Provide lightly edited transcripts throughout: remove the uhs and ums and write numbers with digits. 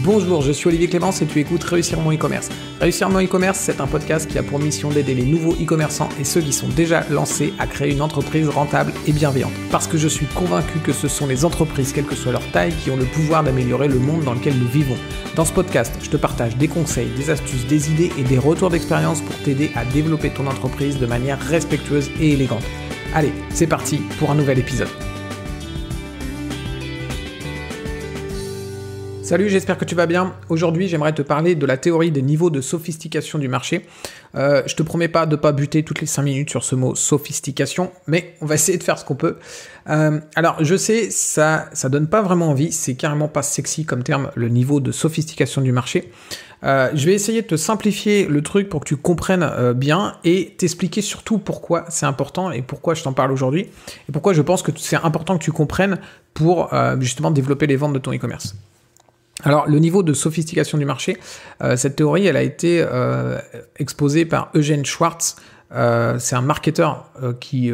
Bonjour, je suis Olivier Clémence et tu écoutes Réussir mon e-commerce. Réussir mon e-commerce, c'est un podcast qui a pour mission d'aider les nouveaux e-commerçants et ceux qui sont déjà lancés à créer une entreprise rentable et bienveillante. Parce que je suis convaincu que ce sont les entreprises, quelle que soit leur taille, qui ont le pouvoir d'améliorer le monde dans lequel nous vivons. Dans ce podcast, je te partage des conseils, des astuces, des idées et des retours d'expérience pour t'aider à développer ton entreprise de manière respectueuse et élégante. Allez, c'est parti pour un nouvel épisode. Salut, j'espère que tu vas bien. Aujourd'hui, j'aimerais te parler de la théorie des niveaux de sophistication du marché. Je te promets pas de pas buter toutes les 5 minutes sur ce mot sophistication, mais on va essayer de faire ce qu'on peut. Alors, je sais, ça donne pas vraiment envie, c'est carrément pas sexy comme terme, le niveau de sophistication du marché. Je vais essayer de te simplifier le truc pour que tu comprennes bien et t'expliquer surtout pourquoi c'est important et pourquoi je t'en parle aujourd'hui et pourquoi je pense que c'est important que tu comprennes pour justement développer les ventes de ton e-commerce. Alors, le niveau de sophistication du marché, cette théorie, elle a été exposée par Eugene Schwartz. C'est un marketeur qui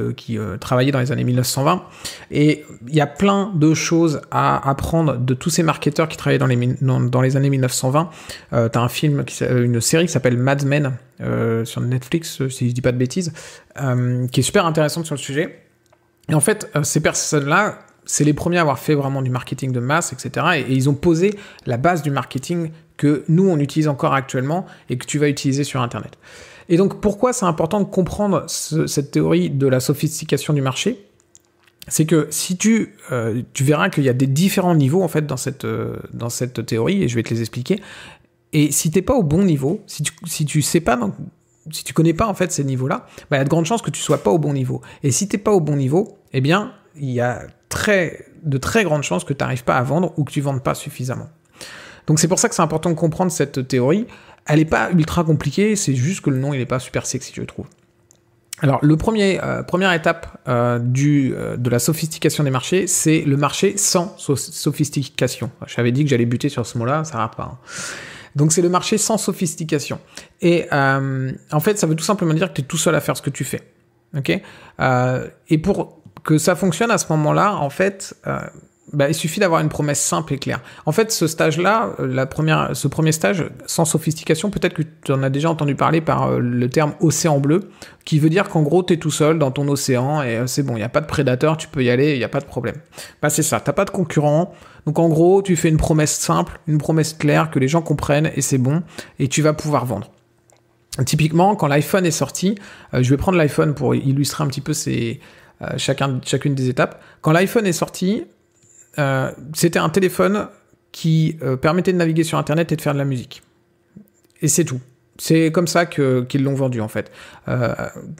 travaillait dans les années 1920. Et il y a plein de choses à apprendre de tous ces marketeurs qui travaillaient dans les années 1920. T'as une série qui s'appelle Mad Men sur Netflix, si je dis pas de bêtises, qui est super intéressante sur le sujet. Et en fait, ces personnes-là, c'est les premiers à avoir fait vraiment du marketing de masse, etc. Et ils ont posé la base du marketing que nous, on utilise encore actuellement et que tu vas utiliser sur Internet. Et donc, pourquoi c'est important de comprendre cette théorie de la sophistication du marché ? C'est que si tu verras qu'il y a des différents niveaux en fait dans cette théorie, et je vais te les expliquer. Et si t'es pas au bon niveau, si tu sais pas, si tu connais pas en fait ces niveaux-là, il y a de grandes chances que tu sois pas au bon niveau. Et si t'es pas au bon niveau, eh bien, il y a de très grandes chances que tu n'arrives pas à vendre ou que tu ne vendes pas suffisamment. Donc c'est pour ça que c'est important de comprendre cette théorie. Elle n'est pas ultra compliquée, c'est juste que le nom il n'est pas super sexy, je trouve. Alors première étape de la sophistication des marchés, c'est le marché sans sophistication. J'avais dit que j'allais buter sur ce mot-là, ça ne va pas. Hein. Donc c'est le marché sans sophistication. Et en fait, ça veut tout simplement dire que tu es tout seul à faire ce que tu fais. Okay, et pour que ça fonctionne à ce moment-là, en fait, il suffit d'avoir une promesse simple et claire. En fait, ce stage-là, ce premier stage sans sophistication, peut-être que tu en as déjà entendu parler par le terme océan bleu, qui veut dire qu'en gros, tu es tout seul dans ton océan et c'est bon, il n'y a pas de prédateur, tu peux y aller, il n'y a pas de problème. C'est ça, tu n'as pas de concurrent. Donc en gros, tu fais une promesse simple, une promesse claire que les gens comprennent et c'est bon, et tu vas pouvoir vendre. Typiquement, quand l'iPhone est sorti, je vais prendre l'iPhone pour illustrer un petit peu chacune des étapes. Quand l'iPhone est sorti, c'était un téléphone qui permettait de naviguer sur Internet et de faire de la musique. Et c'est tout. C'est comme ça qu'ils l'ont vendu, en fait.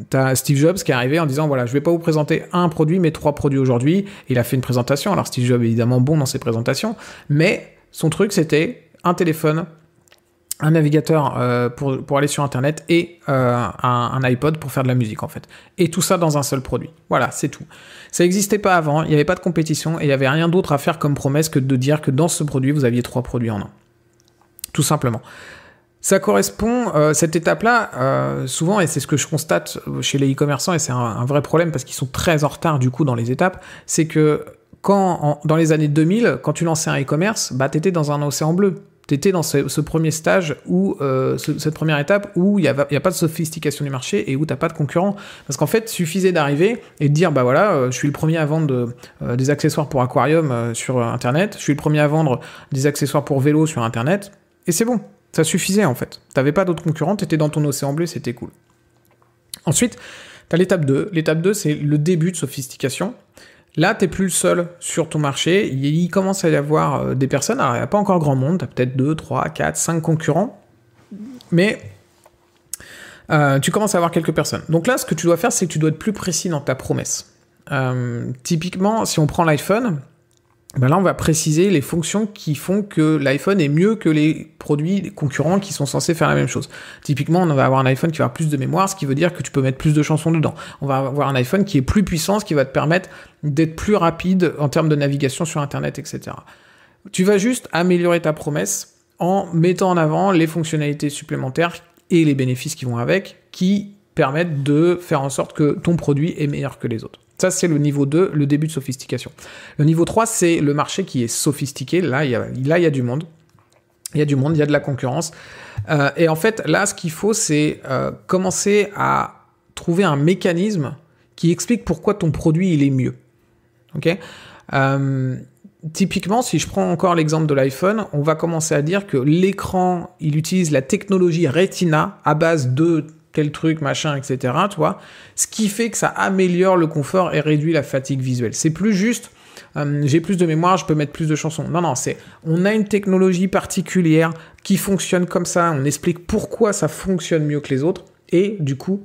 T'as Steve Jobs qui est arrivé en disant, voilà, je vais pas vous présenter un produit, mais 3 produits aujourd'hui. Il a fait une présentation. Alors, Steve Jobs est évidemment bon dans ses présentations, mais son truc, c'était un téléphone, un navigateur pour aller sur Internet et un iPod pour faire de la musique, en fait. Et tout ça dans un seul produit. Voilà, c'est tout. Ça n'existait pas avant, il n'y avait pas de compétition et il n'y avait rien d'autre à faire comme promesse que de dire que dans ce produit, vous aviez 3 produits en un. Tout simplement. Ça correspond, cette étape-là, souvent, et c'est ce que je constate chez les e-commerçants, et c'est un vrai problème parce qu'ils sont très en retard du coup dans les étapes, c'est que dans les années 2000, quand tu lançais un e-commerce, t'étais dans un océan bleu. T'étais dans ce premier stage où cette première étape où il y a pas de sophistication du marché et où t'as pas de concurrent. Parce qu'en fait, suffisait d'arriver et de dire je suis le premier à vendre des accessoires pour aquarium sur Internet, je suis le premier à vendre des accessoires pour vélo sur Internet, et c'est bon. Ça suffisait en fait. T'avais pas d'autres concurrents, t'étais dans ton océan bleu, c'était cool. Ensuite, t'as l'étape 2. L'étape 2, c'est le début de sophistication. Là, t'es plus le seul sur ton marché. Il commence à y avoir des personnes. Alors, il n'y a pas encore grand monde. T'as peut-être 2, 3, 4, 5 concurrents. Mais tu commences à avoir quelques personnes. Donc là, ce que tu dois faire, c'est que tu dois être plus précis dans ta promesse. Typiquement, si on prend l'iPhone, là, on va préciser les fonctions qui font que l'iPhone est mieux que les produits concurrents qui sont censés faire la même chose. Typiquement, on va avoir un iPhone qui va avoir plus de mémoire, ce qui veut dire que tu peux mettre plus de chansons dedans. On va avoir un iPhone qui est plus puissant, ce qui va te permettre d'être plus rapide en termes de navigation sur Internet, etc. Tu vas juste améliorer ta promesse en mettant en avant les fonctionnalités supplémentaires et les bénéfices qui vont avec, qui permettent de faire en sorte que ton produit est meilleur que les autres. Ça, c'est le niveau 2, le début de sophistication. Le niveau 3, c'est le marché qui est sophistiqué. Là, il y a du monde. Il y a du monde, il y a de la concurrence. Et en fait, là, ce qu'il faut, c'est commencer à trouver un mécanisme qui explique pourquoi ton produit, il est mieux. Ok ? Typiquement, si je prends encore l'exemple de l'iPhone, on va commencer à dire que l'écran, il utilise la technologie Retina à base de tel truc, machin, etc. Tu vois, ce qui fait que ça améliore le confort et réduit la fatigue visuelle. C'est plus juste, j'ai plus de mémoire, je peux mettre plus de chansons. Non, on a une technologie particulière qui fonctionne comme ça, on explique pourquoi ça fonctionne mieux que les autres, et du coup,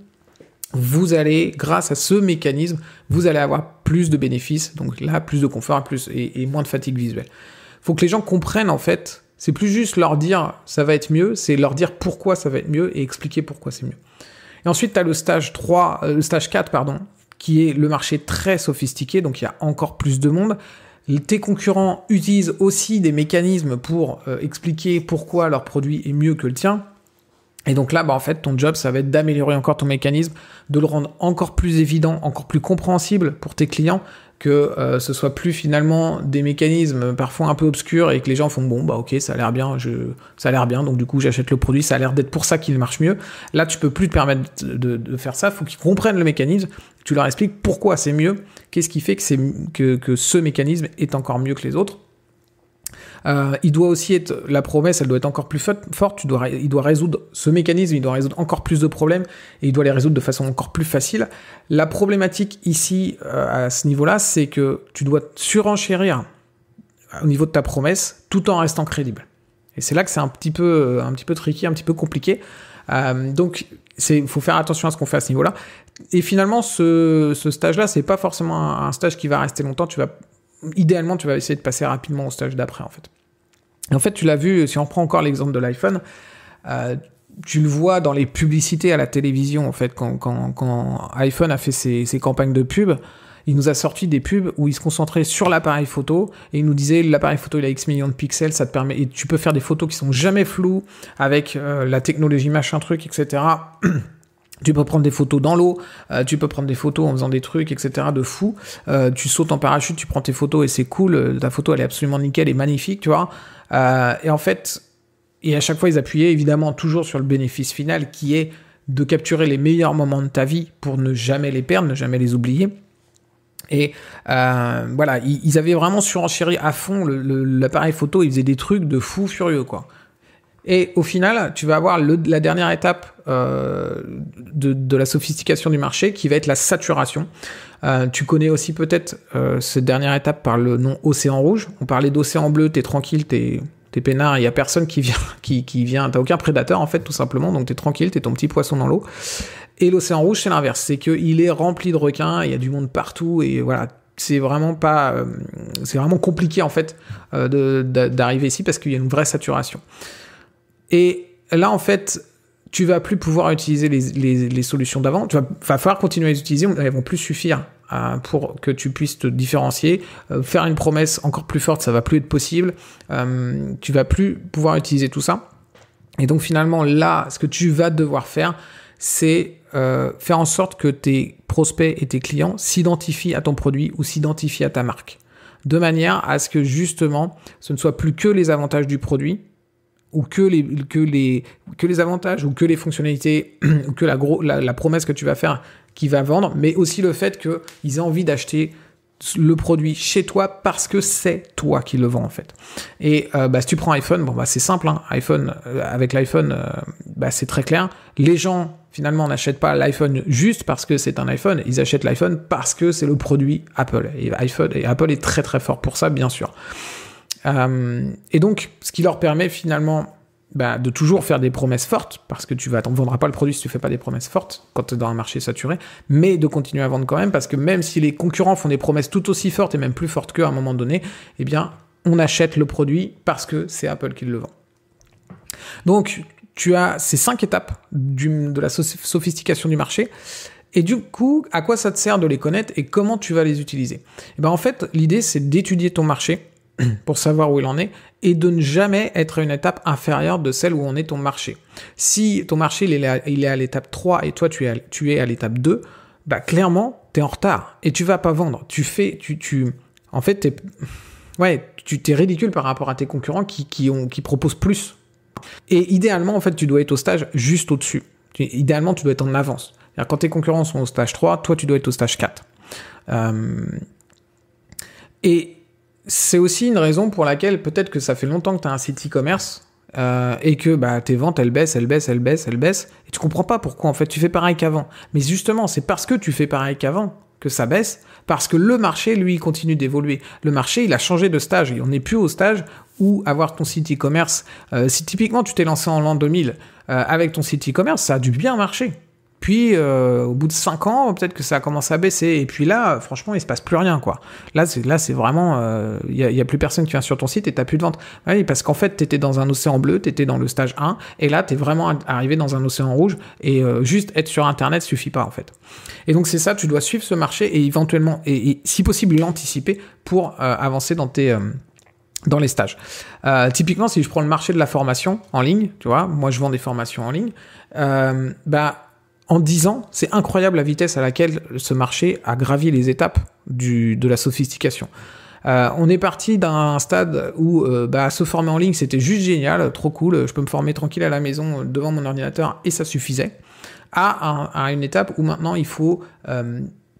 vous allez, grâce à ce mécanisme, vous allez avoir plus de bénéfices, donc là, plus de confort et moins de fatigue visuelle. Il faut que les gens comprennent, en fait, c'est plus juste leur dire ça va être mieux, c'est leur dire pourquoi ça va être mieux et expliquer pourquoi c'est mieux. Et ensuite, tu as le stage 4, qui est le marché très sophistiqué, donc il y a encore plus de monde. Tes concurrents utilisent aussi des mécanismes pour expliquer pourquoi leur produit est mieux que le tien. Et donc là, en fait, ton job, ça va être d'améliorer encore ton mécanisme, de le rendre encore plus évident, encore plus compréhensible pour tes clients, que ce soit plus finalement des mécanismes parfois un peu obscurs et que les gens font ok, ça a l'air bien, donc du coup j'achète le produit, ça a l'air d'être pour ça qu'il marche mieux. Là, tu peux plus te permettre de faire ça, faut qu'ils comprennent le mécanisme, tu leur expliques pourquoi c'est mieux, qu'est-ce qui fait que ce mécanisme est encore mieux que les autres. Il doit aussi être, la promesse, elle doit être encore plus forte, il doit résoudre ce mécanisme, il doit résoudre encore plus de problèmes et il doit les résoudre de façon encore plus facile. La problématique ici, à ce niveau-là, c'est que tu dois surenchérir au niveau de ta promesse tout en restant crédible. Et c'est là que c'est un petit peu tricky, un petit peu compliqué. Donc, il faut faire attention à ce qu'on fait à ce niveau-là. Et finalement, ce stage-là, c'est pas forcément un stage qui va rester longtemps. Idéalement, tu vas essayer de passer rapidement au stage d'après, en fait. Et en fait, tu l'as vu, si on prend encore l'exemple de l'iPhone, tu le vois dans les publicités à la télévision, en fait, quand iPhone a fait ses campagnes de pub, il nous a sorti des pubs où il se concentrait sur l'appareil photo, et il nous disait, l'appareil photo, il a X millions de pixels, ça te permet, et tu peux faire des photos qui sont jamais floues, avec la technologie machin truc, etc., Tu peux prendre des photos dans l'eau, tu peux prendre des photos en faisant des trucs, etc. de fou. Tu sautes en parachute, tu prends tes photos et c'est cool. Ta photo, elle est absolument nickel et magnifique, tu vois. Et en fait, à chaque fois, ils appuyaient évidemment toujours sur le bénéfice final qui est de capturer les meilleurs moments de ta vie pour ne jamais les perdre, ne jamais les oublier. Et voilà, ils avaient vraiment surenchéri à fond l'appareil photo. Ils faisaient des trucs de fou furieux, quoi. Et au final, tu vas avoir la dernière étape de la sophistication du marché qui va être la saturation. Tu connais aussi peut-être cette dernière étape par le nom océan rouge. On parlait d'océan bleu, t'es tranquille, t'es peinard, il n'y a personne qui vient, t'as aucun prédateur en fait tout simplement, donc t'es tranquille, t'es ton petit poisson dans l'eau. Et l'océan rouge, c'est l'inverse, c'est qu'il est rempli de requins, il y a du monde partout et voilà. C'est vraiment compliqué en fait d'arriver ici parce qu'il y a une vraie saturation. Et là, en fait, tu vas plus pouvoir utiliser les solutions d'avant. Va falloir continuer à les utiliser, elles vont plus suffire pour que tu puisses te différencier. Faire une promesse encore plus forte, ça va plus être possible. Tu vas plus pouvoir utiliser tout ça. Et donc finalement, là, ce que tu vas devoir faire, c'est faire en sorte que tes prospects et tes clients s'identifient à ton produit ou s'identifient à ta marque. De manière à ce que justement, ce ne soit plus que les avantages du produit, ou que les avantages, ou que les fonctionnalités, ou que la promesse que tu vas faire qui va vendre, mais aussi le fait qu'ils aient envie d'acheter le produit chez toi parce que c'est toi qui le vends en fait. Et si tu prends iPhone, c'est simple, hein. Avec l'iPhone, c'est très clair. Les gens finalement n'achètent pas l'iPhone juste parce que c'est un iPhone, ils achètent l'iPhone parce que c'est le produit Apple. Et Apple est très très fort pour ça, bien sûr. Et donc, ce qui leur permet finalement de toujours faire des promesses fortes, parce que t'en vendras pas le produit si tu fais pas des promesses fortes quand tu es dans un marché saturé, mais de continuer à vendre quand même, parce que même si les concurrents font des promesses tout aussi fortes et même plus fortes qu'eux à un moment donné, eh bien, on achète le produit parce que c'est Apple qui le vend. Donc, tu as ces 5 étapes de la sophistication du marché. Et du coup, à quoi ça te sert de les connaître et comment tu vas les utiliser ? Et en fait, l'idée, c'est d'étudier ton marché pour savoir où il en est, et de ne jamais être à une étape inférieure de celle où en est ton marché. Si ton marché il est à l'étape 3 et toi tu es à l'étape 2, clairement, tu es en retard et tu vas pas vendre. En fait, ouais, tu t'es ridicule par rapport à tes concurrents qui proposent plus. Et idéalement, en fait, tu dois être au stage juste au-dessus. Idéalement, tu dois être en avance. C'est-à-dire, quand tes concurrents sont au stage 3, toi, tu dois être au stage 4. Et c'est aussi une raison pour laquelle peut-être que ça fait longtemps que tu as un site e-commerce et que tes ventes, elles baissent, et tu comprends pas pourquoi, en fait, tu fais pareil qu'avant. Mais justement, c'est parce que tu fais pareil qu'avant que ça baisse, parce que le marché, lui, il continue d'évoluer. Le marché, il a changé de stage. On n'est plus au stage où avoir ton site e-commerce, si typiquement tu t'es lancé en l'an 2000 avec ton site e-commerce, ça a dû bien marcher. Puis, au bout de 5 ans, peut-être que ça a commencé à baisser. Et puis là, franchement, il se passe plus rien, quoi. Là, c'est vraiment... Il y a plus personne qui vient sur ton site et t'as plus de vente. Oui, parce qu'en fait, t'étais dans un océan bleu, t'étais dans le stage 1, et là, t'es vraiment arrivé dans un océan rouge, et juste être sur Internet suffit pas, en fait. Et donc, c'est ça, tu dois suivre ce marché et éventuellement, et si possible, l'anticiper pour avancer dans les stages. Typiquement, si je prends le marché de la formation en ligne, tu vois, moi, je vends des formations en ligne, en 10 ans, c'est incroyable la vitesse à laquelle ce marché a gravi les étapes de la sophistication. On est parti d'un stade où se former en ligne, c'était juste génial, trop cool, je peux me former tranquille à la maison devant mon ordinateur et ça suffisait, à une étape où maintenant il faut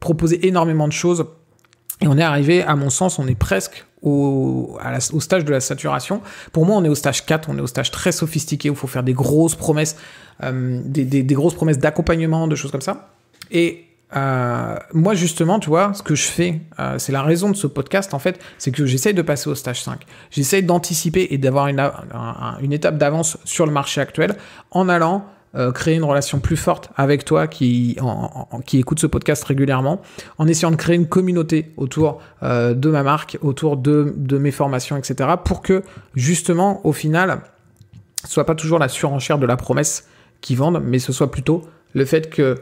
proposer énormément de choses. Et on est arrivé, à mon sens, on est presque au stage de la saturation. Pour moi, on est au stage 4, on est au stage très sophistiqué où il faut faire des grosses promesses, des grosses promesses d'accompagnement, de choses comme ça. Et moi, justement, tu vois, ce que je fais, c'est la raison de ce podcast, en fait, c'est que j'essaye de passer au stage 5. J'essaye d'anticiper et d'avoir une étape d'avance sur le marché actuel en allant créer une relation plus forte avec toi qui écoute ce podcast régulièrement, en essayant de créer une communauté autour de ma marque, autour de mes formations, etc. pour que, justement, au final, ce soit pas toujours la surenchère de la promesse qui vendent, mais ce soit plutôt le fait que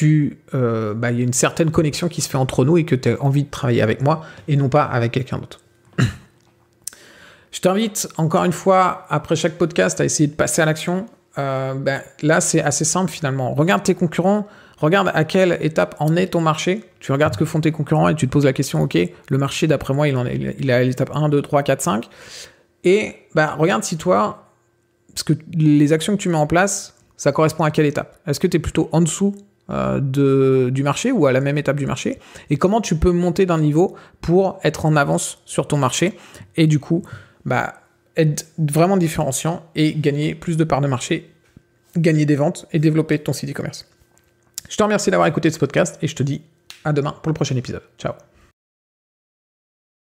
y a une certaine connexion qui se fait entre nous et que tu as envie de travailler avec moi et non pas avec quelqu'un d'autre. Je t'invite, encore une fois, après chaque podcast, à essayer de passer à l'action. Là, c'est assez simple finalement. Regarde tes concurrents, regarde à quelle étape en est ton marché. Tu regardes ce que font tes concurrents et tu te poses la question, ok, le marché d'après moi, il est à l'étape 1, 2, 3, 4, 5. Et regarde si toi, parce que les actions que tu mets en place, ça correspond à quelle étape. Est-ce que tu es plutôt en dessous du marché ou à la même étape du marché? Et comment tu peux monter d'un niveau pour être en avance sur ton marché et du coup, être vraiment différenciant et gagner plus de parts de marché, gagner des ventes et développer ton site e-commerce. Je te remercie d'avoir écouté ce podcast et je te dis à demain pour le prochain épisode. Ciao.